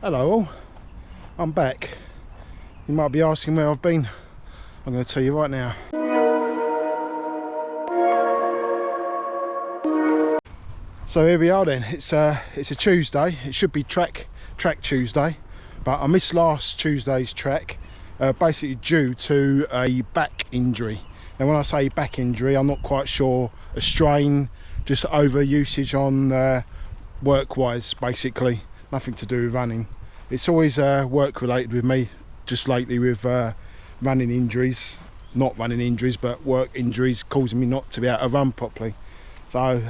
Hello all, I'm back. You might be asking where I've been. I'm going to tell you right now. So here we are then. It's a Tuesday. It should be track Tuesday, but I missed last Tuesday's track basically due to a back injury. And when I say back injury, I'm not quite sure, a strain, just over usage on work wise, basically. Nothing to do with running. It's always work related with me, just lately with running injuries, not running injuries, but work injuries causing me not to be able to run properly. So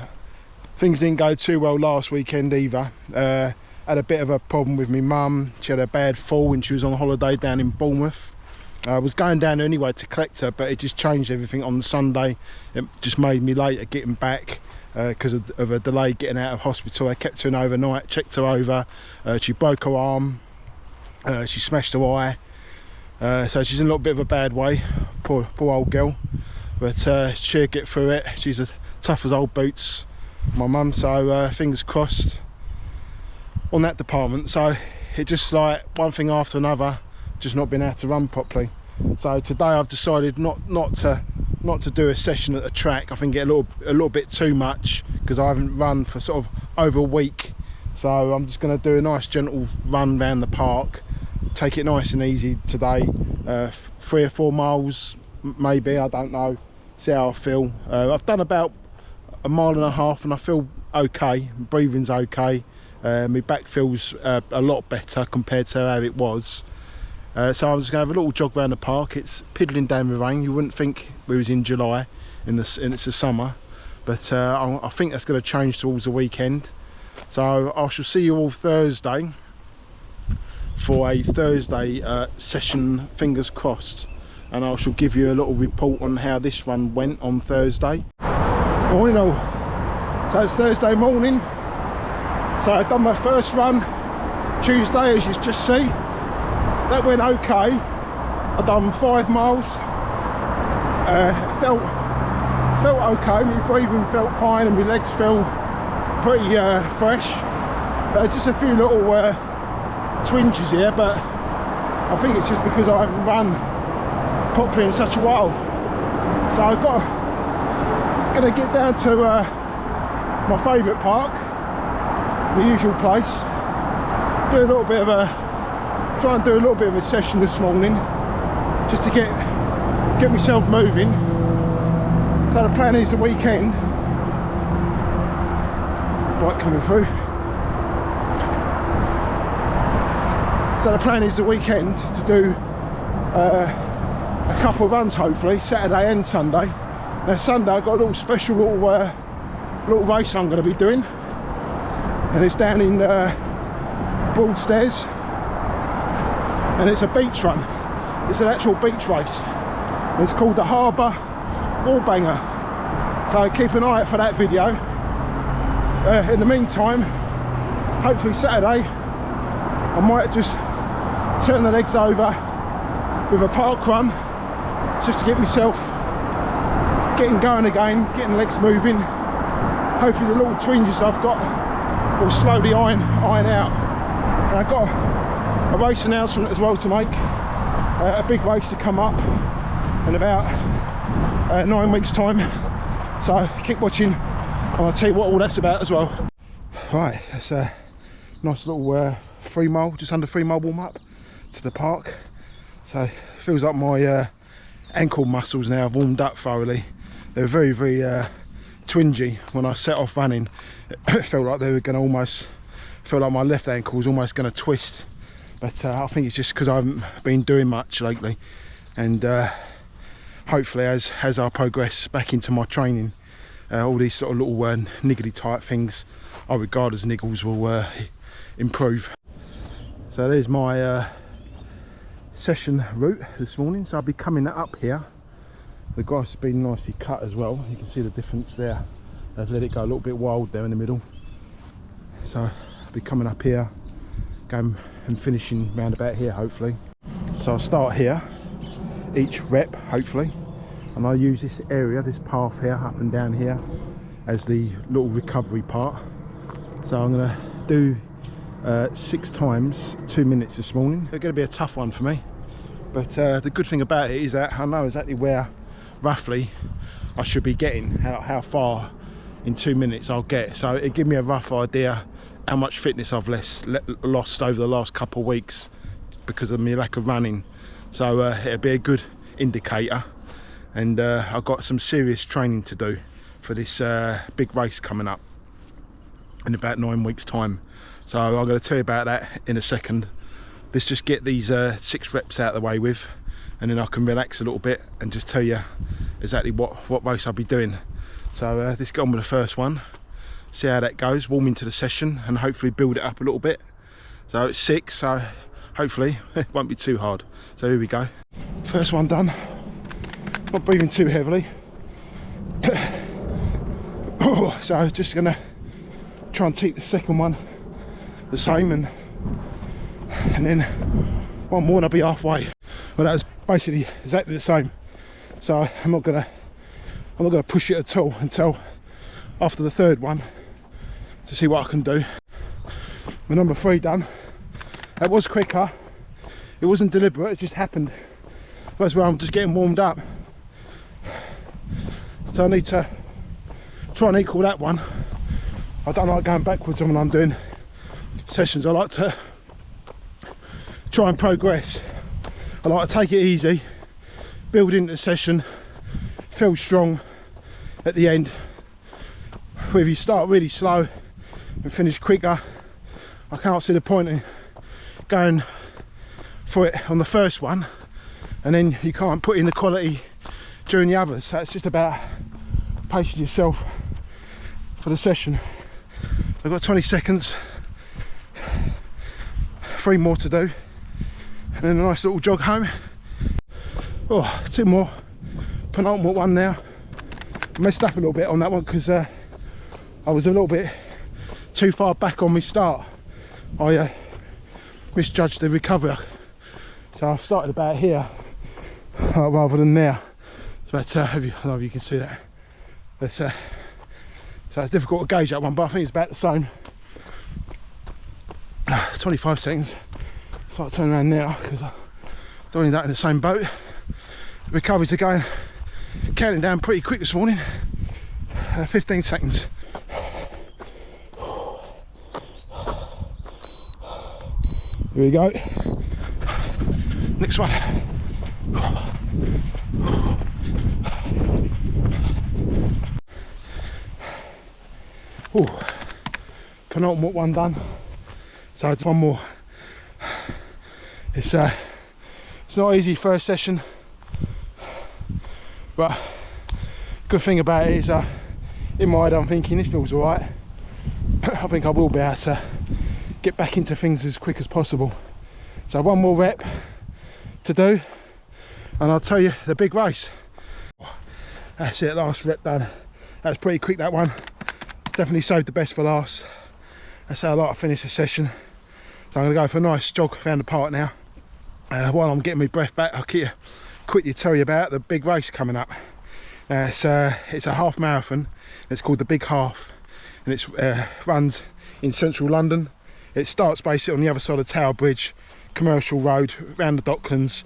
things didn't go too well last weekend either. Had a bit of a problem with my mum. She had a bad fall when she was on holiday down in Bournemouth. I was going down there anyway to collect her, but it just changed everything on the Sunday. It just made me late at getting back because of a delay getting out of hospital. I kept her in overnight, checked her over. She broke her arm, she smashed her eye. So she's in a little bit of a bad way, poor old girl. But she'll get through it. She's as tough as old boots, my mum, so fingers crossed on that department. So it just like one thing after another, just not been able to run properly. So today I've decided not to do a session at the track. I think it a little bit too much because I haven't run for sort of over a week. So I'm just going to do a nice gentle run around the park, take it nice and easy today. 3 or 4 miles maybe, I don't know, see how I feel. I've done about 1.5 miles and I feel okay, breathing's okay. My back feels a lot better compared to how it was. So I'm just going to have a little jog around the park. It's piddling down with rain. You wouldn't think we was in July and it's the summer, but I think that's going to change towards the weekend. So I shall see you all Thursday for a Thursday session, fingers crossed, and I shall give you a little report on how this run went on Thursday. Morning all. So it's Thursday morning. So I've done my first run Tuesday, as you just see. That went okay. I've done 5 miles. Felt okay. My breathing felt fine and my legs felt pretty fresh. Just a few little twinges here, but I think it's just because I haven't run properly in such a while. So I've gonna get down to my favourite park, the usual place. Do a little bit of try and do a little bit of a session this morning, just to get myself moving. So the plan is the weekend. Bike coming through. So the plan is the weekend to do a couple of runs, hopefully Saturday and Sunday. Now Sunday I've got a little special little race I'm going to be doing, and it's down in Broadstairs, and it's a beach run. It's an actual beach race. It's called the Harbour Wallbanger. So keep an eye out for that video. In the meantime, hopefully Saturday I might just turn the legs over with a park run, just to get myself getting going again, getting legs moving. Hopefully the little twinges I've got will slowly iron out. And I've got a race announcement as well to make, a big race to come up in about 9 weeks time. So keep watching and I'll tell you what all that's about as well. Right, that's a nice little 3 mile, just under 3 mile warm up to the park. So it feels like my ankle muscles now have warmed up thoroughly. They were very twingy when I set off running. It felt like they were going to almost, felt like my left ankle was almost going to twist. But I think it's just because I haven't been doing much lately, and hopefully as I progress back into my training, all these sort of little niggly type things I regard as niggles will improve. So there's my session route this morning. So I'll be coming up here. The grass has been nicely cut as well. You can see the difference there. They've let it go a little bit wild there in the middle. So I'll be coming up here, going and finishing round about here hopefully. So I'll start here, each rep hopefully, and I'll use this area, this path here, up and down here, as the little recovery part. So I'm going to do 6 times 2 minutes this morning. It's going to be a tough one for me, but the good thing about it is that I know exactly where roughly I should be getting, how far in 2 minutes I'll get, so it gives me a rough idea how much fitness I've lost over the last couple of weeks because of my lack of running. So it'll be a good indicator, and I've got some serious training to do for this big race coming up in about 9 weeks time. So I'm going to tell you about that in a second. Let's just get these 6 reps out of the way with, and then I can relax a little bit and just tell you exactly what race I'll be doing. So let's get on with the first one, see how that goes, warm into the session and hopefully build it up a little bit. So it's 6, so hopefully it won't be too hard. So here we go. First one done. Not breathing too heavily. So I'm just gonna try and keep the second one the same, and then one more and I'll be halfway. Well, that was basically exactly the same. So I'm not gonna push it at all until after the third one to see what I can do. My number 3 done. It was quicker. It wasn't deliberate, it just happened. That's where I'm just getting warmed up. So I need to try and equal that one. I don't like going backwards when I'm doing sessions. I like to try and progress. I like to take it easy, build into the session, feel strong at the end. If you start really slow and finish quicker, I can't see the point in going for it on the first one and then you can't put in the quality during the others. So it's just about pacing yourself for the session. I've got 20 seconds, 3 more to do, and then a nice little jog home. Oh, 2 more, penultimate one now. I messed up a little bit on that one because I was a little bit too far back on my start. I misjudged the recovery, so I started about here rather than there. But I don't know if you can see that. But, so it's difficult to gauge that one, but I think it's about the same. 25 seconds. Start turning around now because I don't need that in the same boat. The recoveries are going, counting down pretty quick this morning. 15 seconds. Here we go. Next one. Ooh, penultimate one done. So it's one more. It's not easy first session, but good thing about it is in my head I'm thinking this feels alright. I think I will be able to get back into things as quick as possible. So one more rep to do and I'll tell you the big race. That's it, last rep done. That's pretty quick, that one. Definitely saved the best for last. That's how I like to finish the session. So I'm going to go for a nice jog around the park now. While I'm getting my breath back, I'll quickly tell you about the big race coming up. It's a half marathon. It's called the Big Half, and it runs in central London. It starts basically on the other side of Tower Bridge, Commercial Road, round the Docklands,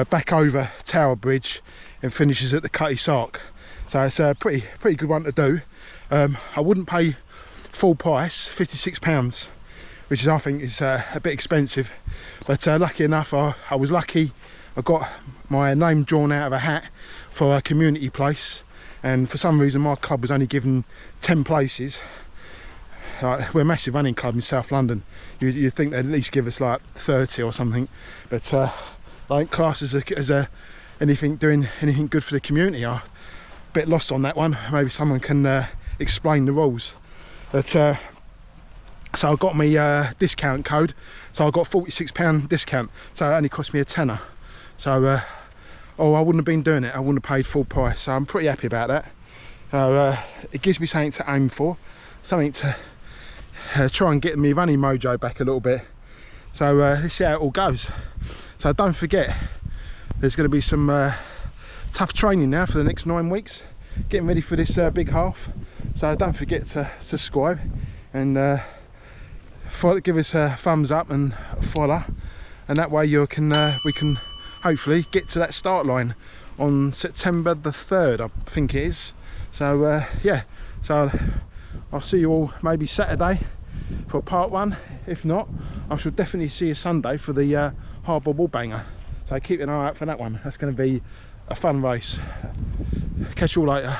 back over Tower Bridge, and finishes at the Cutty Sark. So it's a pretty good one to do. I wouldn't pay full price, £56, which I think is a bit expensive, but lucky enough I was lucky. I got my name drawn out of a hat for a community place, and for some reason my club was only given 10 places. We're a massive running club in South London. You'd think they'd at least give us like 30 or something, but I don't class as doing anything good for the community. I'm a bit lost on that one. Maybe someone can explain the rules. But so I got my discount code, so I got £46 discount, so it only cost me a tenner. So I wouldn't have been doing it, I wouldn't have paid full price, so I'm pretty happy about that. It gives me something to aim for, something to try and get me running mojo back a little bit. So let's see how it all goes. So don't forget, there's going to be some tough training now for the next 9 weeks, getting ready for this big half. So don't forget to subscribe and give us a thumbs up and follow, and that way you can we can hopefully get to that start line on September the 3rd, I think it is. So yeah, so I'll see you all maybe Saturday for part 1. If not, I shall definitely see you Sunday for the Harbour Wall Banger. So keep an eye out for that one. That's going to be a fun race. Catch you all later.